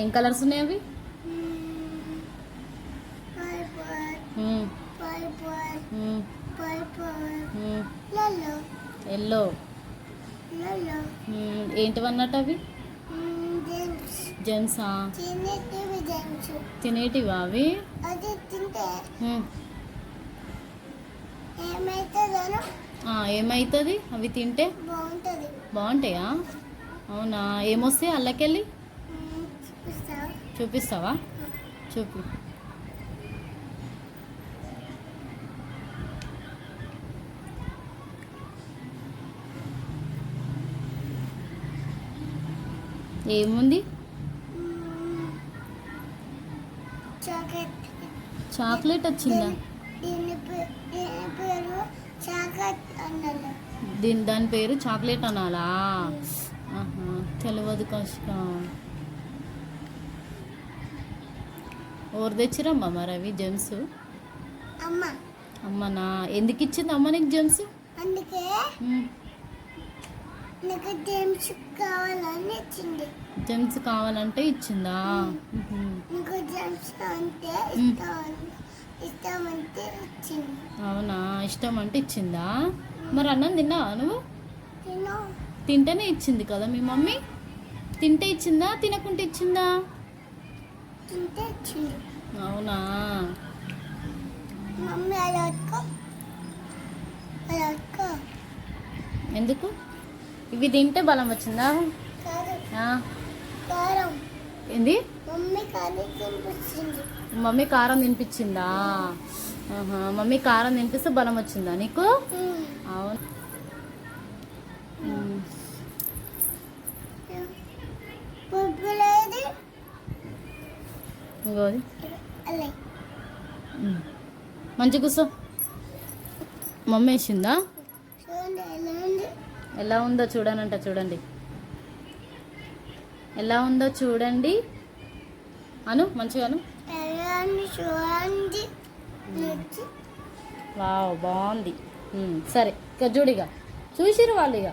ఏం కలర్స్ ఉన్నాయి అవి? ఎల్లో. ఏంటివన్నట్టు అవి? జెమ్సా? తినేటివా అవి? ఏమవుతుంది అవి తింటే? బాగుంటాయా? అవునా? ఏమొస్తాయి అల్లకెళ్ళి? చూపిస్తావా? చూపి. ఏముంది? చాక్లెట్ వచ్చిందా? దాని పేరు చాక్లెట్ అనాలా? తెలియదు కష్టం. ఎవరు తెచ్చిరమ్మా మరి అవి జెమ్స్? అమ్మనా? ఎందుకు ఇచ్చింది అమ్మ నీకు జెమ్స్? అందుకే జెమ్స్ కావాలని ఇచ్చింది. జెమ్స్ కావాలంటే ఇచ్చిందా? అవునా? ఇష్టం అంటే ఇచ్చిందా? మరి అన్నం తిన్నావా నువ్వు? తింటేనే ఇచ్చింది కదా మీ మమ్మీ. తింటే ఇచ్చిందా తినకుంటే ఇచ్చిందా? అవునా? ఎందుకు? ఇవి తింటే బలం వచ్చిందా? ఏంది? మమ్మీ కారం తినిపించిందా? మమ్మీ కారం తినిపిస్తే బలం వచ్చిందా నీకు? అవును. ఇంకోది మంచి కూర్చో. మమ్మీ వేసిందా? ఎలా ఉందో చూడనంట. చూడండి ఎలా ఉందో చూడండి అను. మంచిగాను. వావ్ బాగుంది. సరే ఇక చూడిగా చూసిరు వాళ్ళు ఇక.